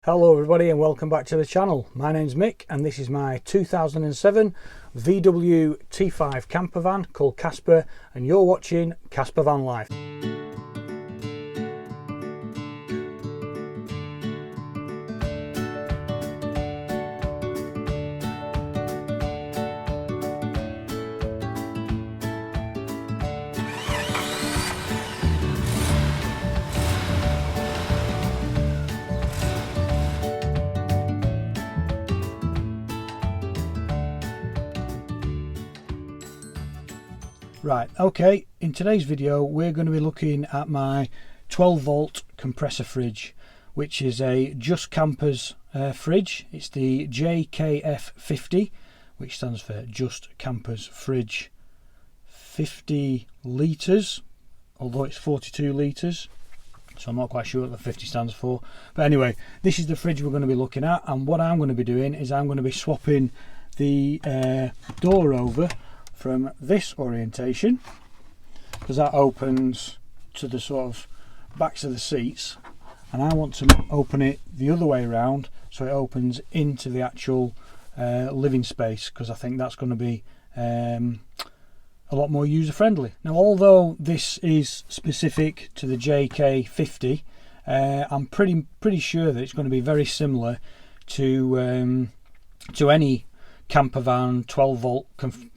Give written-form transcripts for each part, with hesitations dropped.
Hello everybody and welcome back to the channel. My name's Mick and this is my 2007 VW T5 camper van called Casper, and you're watching Casper Van Life. Right, okay, in today's video we're going to be looking at my 12 volt compressor fridge, which is a JustKampers fridge. It's the JKF50, which stands for JustKampers Fridge 50 litres, although it's 42 litres, so I'm not quite sure what the 50 stands for. But anyway, this is the fridge we're going to be looking at, and what I'm going to be doing is I'm going to be swapping the door over from this orientation, because that opens to the sort of backs of the seats, and I want to open it the other way around so it opens into the actual living space, because I think that's going to be a lot more user friendly. Now, although this is specific to the JK50, I'm pretty sure that it's going to be very similar to any camper van 12 volt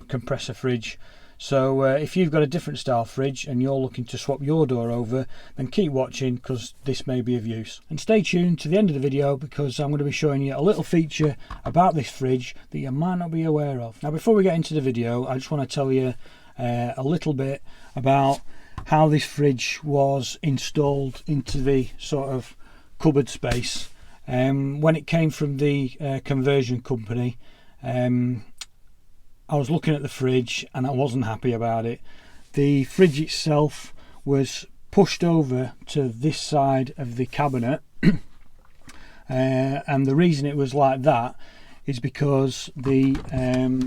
compressor fridge. So if you've got a different style fridge and you're looking to swap your door over, then keep watching, because this may be of use. And stay tuned to the end of the video, because I'm going to be showing you a little feature about this fridge that you might not be aware of. Now, before we get into the video, I just want to tell you a little bit about how this fridge was installed into the sort of cupboard space. When it came from the conversion company, I was looking at the fridge and I wasn't happy about it. The fridge itself was pushed over to this side of the cabinet, and the reason it was like that is because the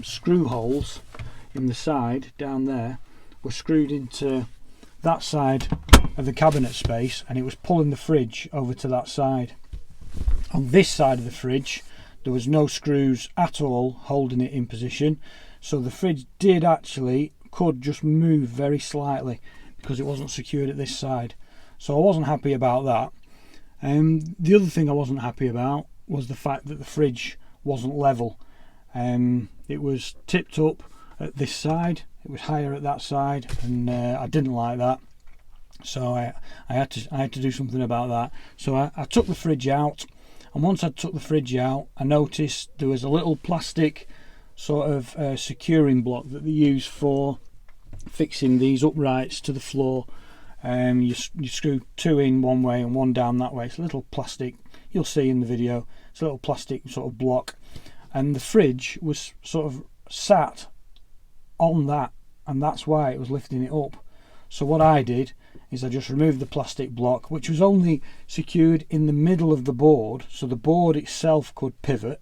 screw holes in the side down there were screwed into that side of the cabinet space, and it was pulling the fridge over to that side. On this side of the fridge there was no screws at all holding it in position, so the fridge could just move very slightly because it wasn't secured at this side. So I wasn't happy about that. The other thing I wasn't happy about was the fact that the fridge wasn't level. It was tipped up at this side, it was higher at that side, and I didn't like that. So I had to do something about that. So I took the fridge out, and once I took the fridge out, I noticed there was a little plastic sort of securing block that they use for fixing these uprights to the floor. You screw two in one way and one down that way. It's a little plastic, you'll see in the video, it's a little plastic sort of block, and the fridge was sort of sat on that, and that's why it was lifting it up. So what I did is I just removed the plastic block, which was only secured in the middle of the board, so the board itself could pivot,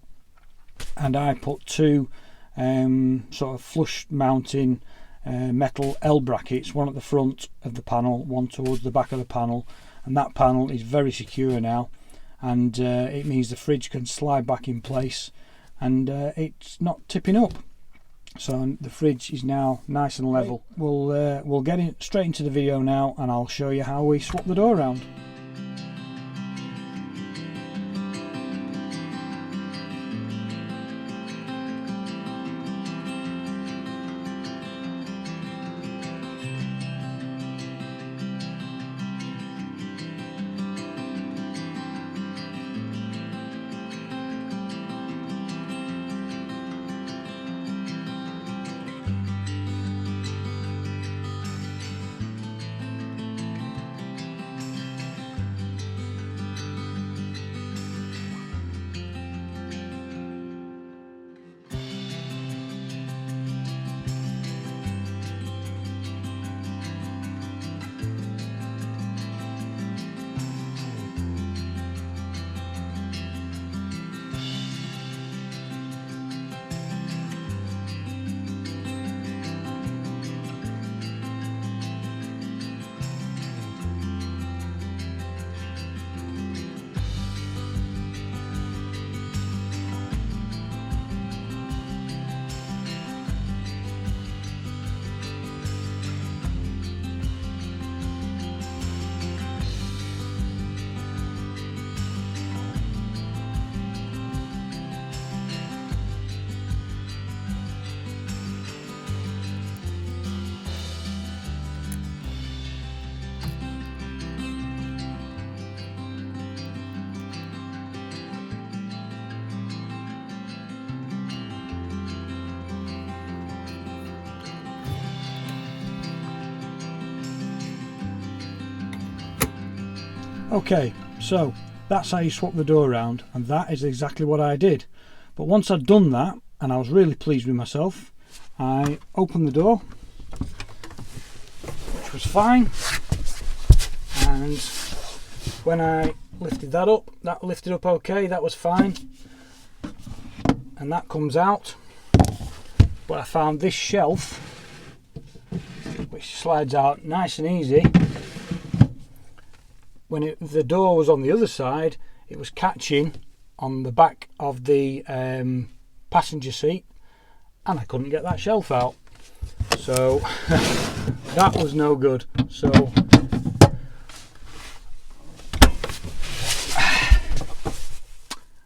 and I put two sort of flush mounting metal L brackets, one at the front of the panel, one towards the back of the panel, and that panel is very secure now, and it means the fridge can slide back in place and it's not tipping up. So the fridge is now nice and level. We'll get straight into the video now, and I'll show you how we swap the door around. Okay, so that's how you swap the door around, and that is exactly what I did. But once I'd done that, and I was really pleased with myself, I opened the door, which was fine, and when I lifted that up, that lifted up okay, that was fine, and that comes out. But I found this shelf, which slides out nice and easy. When the door was on the other side, it was catching on the back of the passenger seat, and I couldn't get that shelf out, so that was no good. So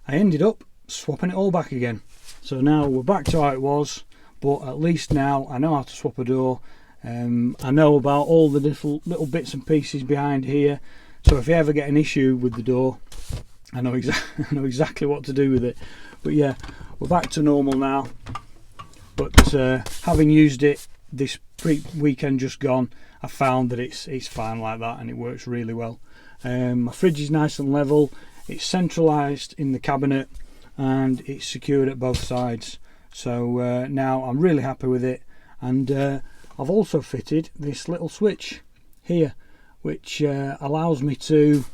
I ended up swapping it all back again. So now we're back to how it was, but at least now I know how to swap a door. I know about all the little bits and pieces behind here, so if you ever get an issue with the door, I know exactly what to do with it. But yeah, we're back to normal now. But having used it this weekend just gone, I found that it's fine like that, and it works really well. My fridge is nice and level, it's centralised in the cabinet, and it's secured at both sides. So now I'm really happy with it, and I've also fitted this little switch here, which allows me to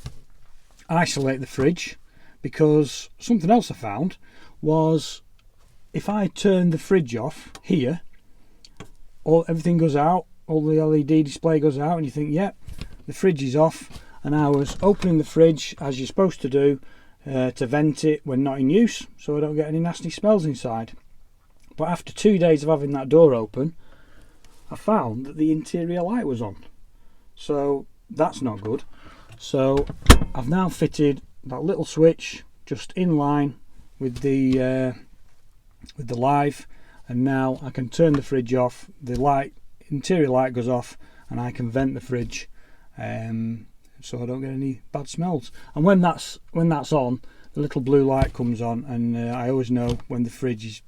isolate the fridge, because something else I found was if I turn the fridge off here, everything goes out, all the LED display goes out, and you think, yep, the fridge is off. And I was opening the fridge as you're supposed to do to vent it when not in use, so I don't get any nasty smells inside. But after 2 days of having that door open, I found that the interior light was on, so that's not good. So I've now fitted that little switch just in line with the live, and now I can turn the fridge off, the interior light goes off, and I can vent the fridge, so I don't get any bad smells. And when that's on, the little blue light comes on, and I always know when the fridge is,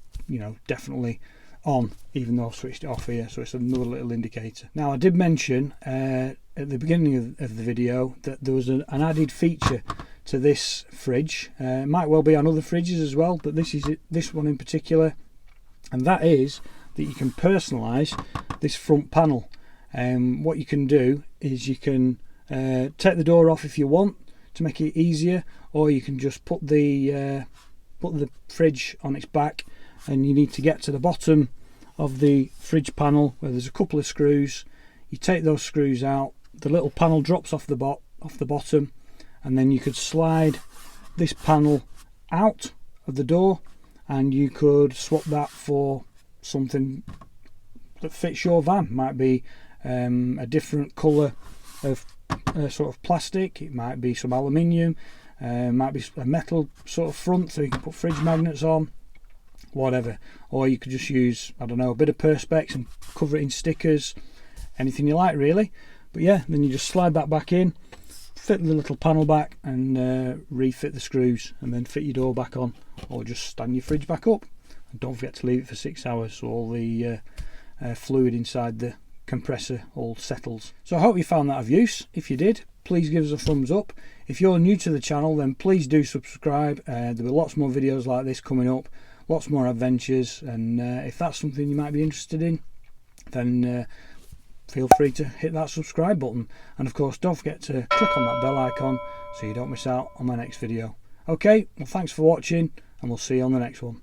definitely on, even though I've switched it off here. So it's another little indicator. Now, I did mention at the beginning of the video that there was an added feature to this fridge. It might well be on other fridges as well, but this one in particular, and that is that you can personalise this front panel. What you can do is you can take the door off if you want to make it easier, or you can just put the fridge on its back, and you need to get to the bottom of the fridge panel where there's a couple of screws. You take those screws out, the little panel drops off the bottom, and then you could slide this panel out of the door, and you could swap that for something that fits your van. Might be a different colour of sort of plastic, it might be some aluminium, might be a metal sort of front so you can put fridge magnets on, whatever. Or you could just use, I don't know, a bit of perspex and cover it in stickers, anything you like really. But yeah, then you just slide that back in, fit the little panel back, and refit the screws, and then fit your door back on, or just stand your fridge back up. And don't forget to leave it for 6 hours so all the fluid inside the compressor all settles. So I hope you found that of use. If you did, please give us a thumbs up. If you're new to the channel, then please do subscribe. There'll be lots more videos like this coming up, lots more adventures, and if that's something you might be interested in, then feel free to hit that subscribe button, and of course don't forget to click on that bell icon so you don't miss out on my next video. Okay, well, thanks for watching, and we'll see you on the next one.